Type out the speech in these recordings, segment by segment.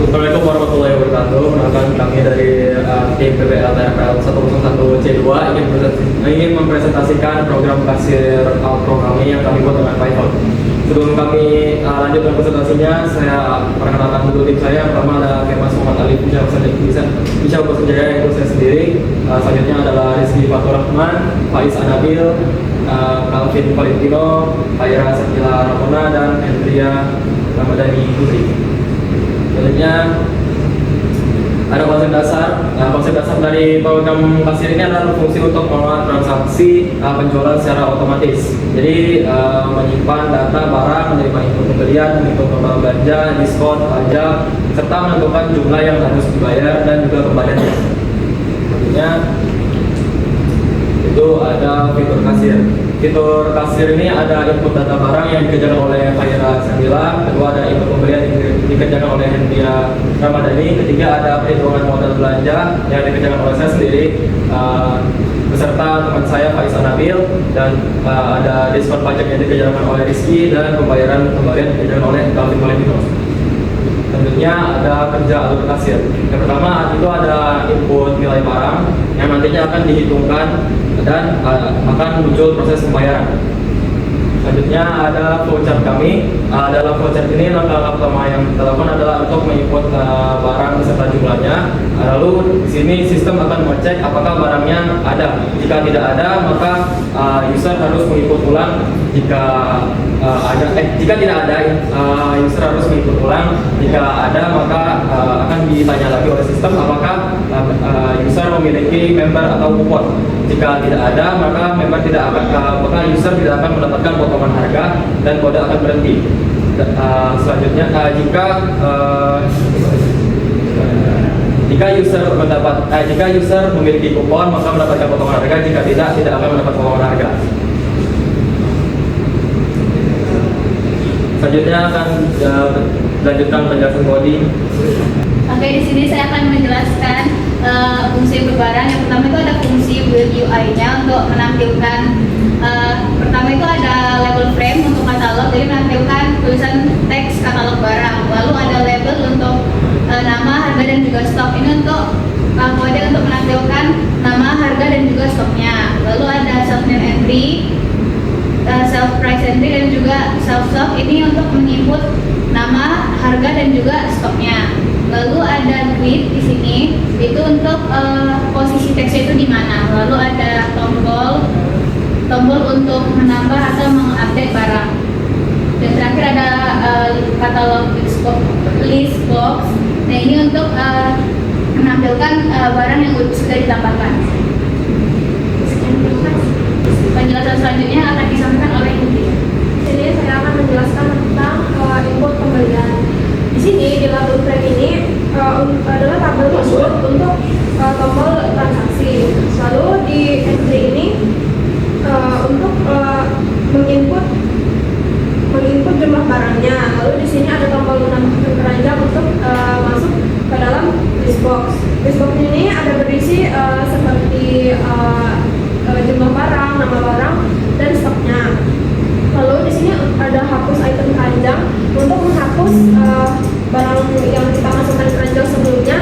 Assalamualaikum warahmatullahi wabarakatuh. Perkenalkan kami dari tim PPL TFL 101C2 ingin mempresentasikan program kasir outro kami yang kami buat dengan Python. Sebelum kami lanjut dengan presentasinya, saya perkenalkan dulu tim saya. Pertama ada Kemas Muhammad Alif bisa Bersenjaya, itu saya sendiri. Selanjutnya adalah Rizky Fatur Rahman, Faiz Anabil, Calvin Valentino, Faira Sakila Ramona, dan Hendria Ramadhani Putri. Selanjutnya ada konsep dasar. Konsep dasar dari program kasir ini adalah fungsi untuk mengelola transaksi penjualan secara otomatis. Jadi menyimpan data barang, menerima input pembelian, menghitung total belanja, diskon, pajak, serta menentukan jumlah yang harus dibayar dan juga kembaliannya. Selanjutnya itu ada fitur kasir. Fitur kasir ini ada input data barang yang dikerjakan oleh Faira Sakila, kedua ada input pembelian yang dikerjakan oleh Hendria Ramadhani, ketiga ada perhitungan modal belanja yang dikerjakan oleh saya sendiri beserta teman saya Faiz Anabil, dan ada diskon pajak yang dikerjakan oleh Rizky, dan pembayaran kembalian dikerjakan oleh Calvin Valentino. Selanjutnya ada kerja alur kasir. Yang pertama itu ada input nilai barang yang nantinya akan dihitungkan dan akan muncul proses pembayaran. Selanjutnya ada flowchart kami. Dalam flowchart ini langkah pertama yang kita lakukan adalah untuk menginput barang beserta jumlahnya. Lalu di sini sistem akan mengecek apakah barangnya ada. Jika tidak ada, maka user harus menginput ulang. Jika tidak ada, user harus menginput ulang. Jika ada, maka akan ditanya lagi oleh sistem apakah user memiliki member atau kupon. Jika tidak ada, maka maka user tidak akan mendapatkan potongan harga dan kode akan berhenti. Selanjutnya, jika user memiliki kupon, maka mendapatkan potongan harga. Jika tidak akan mendapat potongan harga. Selanjutnya akan lanjutkan penjelasan coding. Oke, di sini saya akan menjelaskan fungsi berbarang. Yang pertama itu ada fungsi build UI-nya untuk menampilkan. Pertama itu ada label frame untuk katalog, jadi menampilkan tulisan teks katalog barang. Lalu ada label untuk nama, harga, dan juga stok. Ini untuk kode untuk menampilkan nama, harga, dan juga stoknya. Lalu ada self name entry, self price entry, dan juga self stock. Ini untuk menginput nama, harga, dan juga stoknya. Lalu ada grid di sini, itu untuk posisi teksnya itu di mana. Lalu ada tombol untuk menambah atau mengupdate barang. Dan terakhir ada katalog list box. Nah, ini untuk menampilkan barang yang sudah ditambahkan. Penjelasan selanjutnya akan disampaikan oleh Indi. Jadi saya akan menjelaskan tentang input pembelian. Di sini di label frame ini adalah tabel input untuk tombol transaksi. Lalu di entry ini untuk menginput jumlah barangnya. Lalu di sini ada tombol menambahkan keranjang untuk masuk ke dalam list box. List box ini ada berisi seperti jumlah barang, nama barang, dan stoknya. Lalu di sini ada hapus item keranjang untuk menghapus barang yang kita masukkan ke keranjang sebelumnya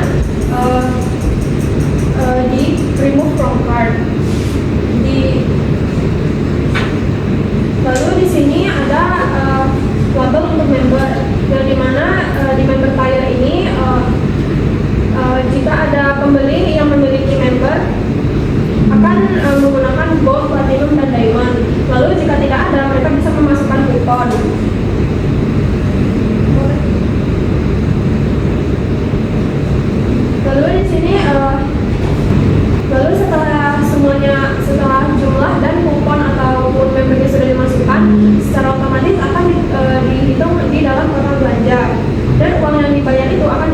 di remove from cart. Lalu di sini ada label untuk member, yang dimana di member tier ini jika ada pembeli yang memiliki member akan menggunakan gold, platinum, dan diamond. Lalu jika tidak ada, mereka bisa memasukkan kupon. Lalu di sini, setelah jumlah dan kupon ataupun membernya sudah dimasukkan, secara otomatis akan dihitung di dalam total belanja, dan uang yang dibayar itu akan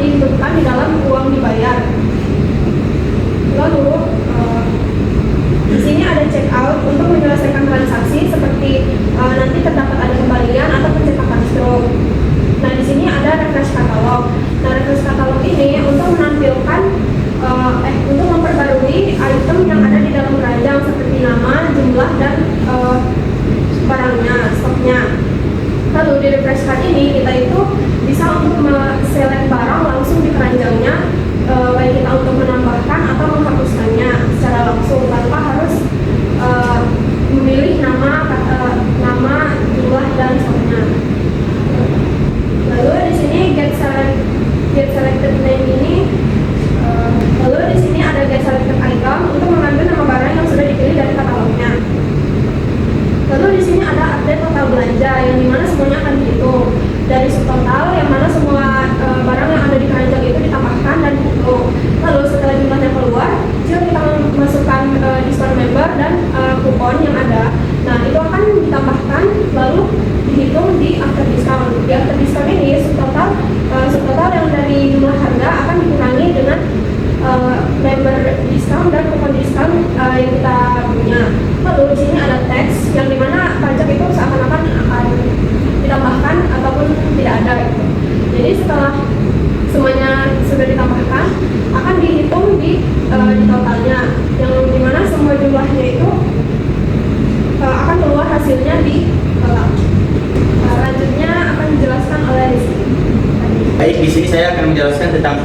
sini saya akan menjelaskan tentang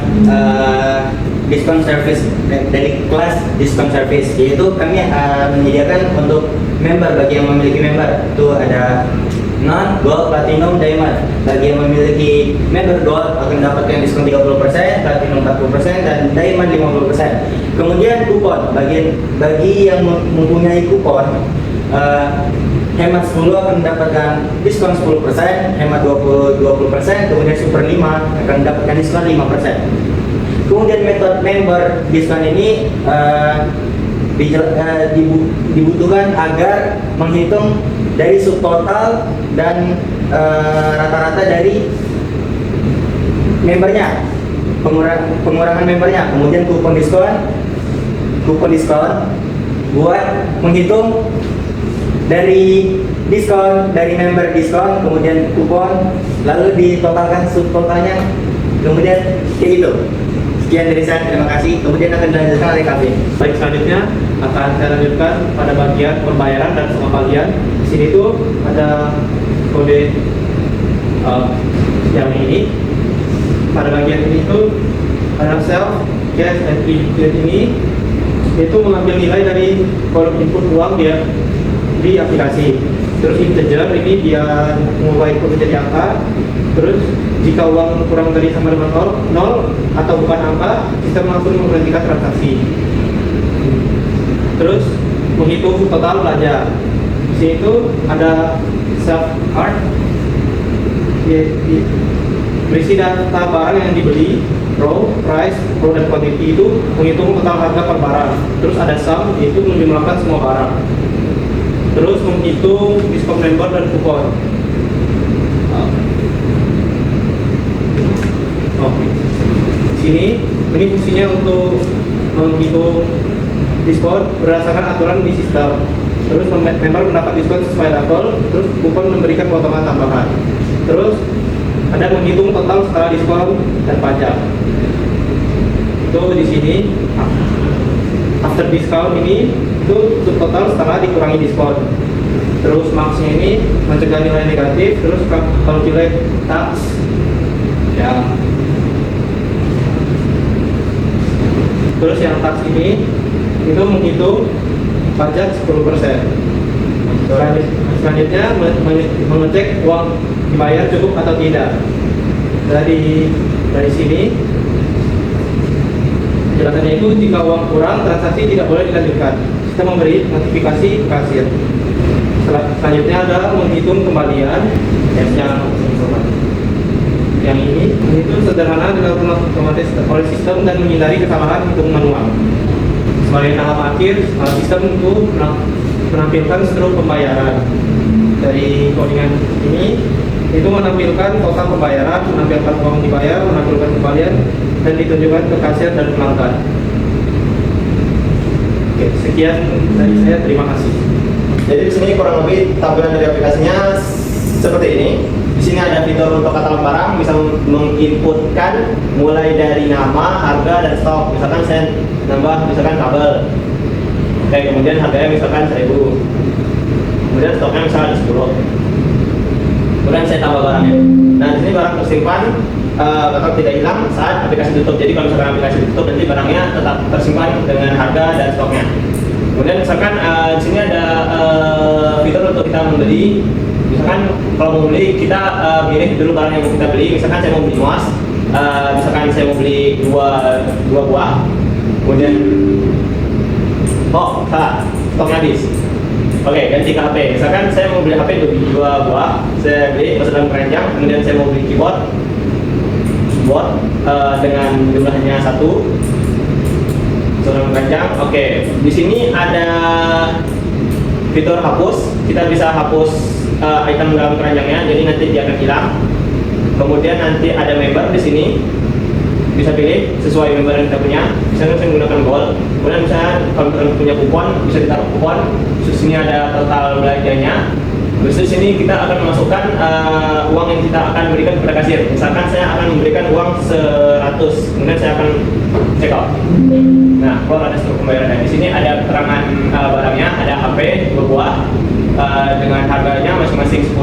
diskon service dari kelas diskon service, yaitu kami menyediakan untuk member. Bagi yang memiliki member itu ada non, gold, platinum, diamond. Bagi yang memiliki member gold akan mendapatkan diskon 30%, platinum 40%, dan diamond 50%. Kemudian kupon, bagi yang mempunyai kupon hemat 10 akan mendapatkan diskon 10%, hemat 20%, kemudian super 5 akan mendapatkan diskon 5%. Kemudian metode member diskon ini dibutuhkan agar menghitung dari subtotal dan rata-rata dari membernya, pengurangan membernya, kemudian kupon diskon buat menghitung dari diskon, dari member diskon, kemudian kupon, lalu ditotalkan subtotalnya, kemudian kayak gitu. Sekian dari saya, terima kasih. Kemudian akan dilanjutkan oleh Kevin. Baik, selanjutnya akan saya lanjutkan pada bagian pembayaran dan pengembalian. Di sini tuh ada kode yang ini. Pada bagian ini tuh ada self cash and credit ini, itu mengambil nilai dari kolom input uang dia di aplikasi. Terus integer ini dia mengubah input menjadi angka. Terus jika uang kurang dari sama dengan 0 atau bukan angka, sistem langsung menghentikan transaksi. Terus menghitung total belanja. Di sini itu ada self cart, berisi data barang yang dibeli, raw, price, raw dan quantity, itu menghitung total harga per barang. Terus ada sum, yaitu menjumlahkan semua barang. Terus menghitung diskon member dan kupon. Ini fungsinya untuk menghitung diskon berdasarkan aturan di sistem. Terus member mendapat diskon sesuai level. Terus kupon memberikan potongan tambahan. Terus ada menghitung total setelah diskon dan pajak. Itu di sini after discount ini itu total setelah dikurangi diskon. Terus maksnya ini mencegah nilai negatif. Terus calculate tax ya. Terus yang tax ini itu menghitung pajak 10%. Selanjutnya mengecek uang dibayar cukup atau tidak. Dari sini penjelasannya itu jika uang kurang, transaksi tidak boleh dilanjutkan. Kita memberi notifikasi ke kasir. Selanjutnya ada menghitung kembalian yang ini itu sederhana dilakukan otomatis oleh sistem dan menghindari kesalahan hitung manual. Sebagai tahap akhir, sistem itu menampilkan struktur pembayaran. Dari codingan ini itu menampilkan total pembayaran, menampilkan uang dibayar, menampilkan kembalian, dan ditunjukkan ke kasir dan pelanggan. Oke, sekian dari saya, terima kasih. Jadi di sini kurang lebih tampilan dari aplikasinya seperti ini. Di sini ada fitur untuk katalog barang, bisa menginputkan mulai dari nama, harga, dan stok. Misalkan saya nambah misalkan kabel, oke, kemudian harganya misalkan 1000, kemudian stoknya misalkan ada 10, kemudian saya tambah barangnya. Nah, di sini barang tersimpan bakal tidak hilang saat aplikasi tutup. Jadi kalau misalkan aplikasi tutup, nanti barangnya tetap tersimpan dengan harga dan stoknya. Kemudian misalkan di sini ada fitur untuk kita membeli. Misalkan kalau mau beli, kita pilih dulu barang yang mau kita beli. Misalkan saya mau beli mouse, misalkan saya mau beli dua buah, kemudian salah, stoknya habis. Oke, ganti ke HP. Misalkan saya mau beli HP dua buah, saya beli masuk dalam keranjang. Kemudian saya mau beli keyboard dengan jumlahnya 1, masuk dalam keranjang. Oke, di sini ada fitur hapus. Kita bisa hapus item dalam keranjangnya, jadi nanti dia akan hilang. Kemudian nanti ada member di sini, bisa pilih sesuai member yang kita punya. Misalnya saya menggunakan gold. Kemudian misalnya kalau kita punya kupon, bisa ditaruh kupon. Di sini ada total belanjanya. Terus di sini kita akan memasukkan uang yang kita akan berikan kepada kasir. Misalkan saya akan memberikan uang 100, kemudian saya akan check out. Nah, kalau ada struktur pembayaran di sini ada keterangan barangnya, ada HP 2 buah dengan harganya masing-masing 10.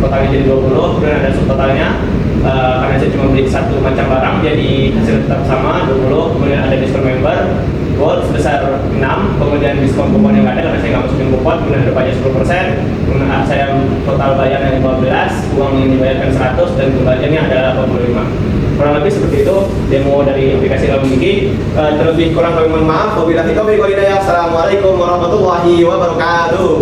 totalnya jadi 20, kemudian ada subtotalnya karena saya cuma beli satu macam barang jadi hasil tetap sama 20, kemudian ada diskon member gold sebesar 6, kemudian diskon kupon yang ada karena saya nggak masukin kupon, kemudian ada pajak 10%, kemudian saya total bayar yang 15, uang yang dibayarkan 100 dan kembaliannya adalah 85. Kurang lebih seperti itu demo dari aplikasi Lamun Gigi. Terlebih kurang kami mohon maaf. Wabillahi taufiq wal hidayah. Assalamualaikum warahmatullahi wabarakatuh.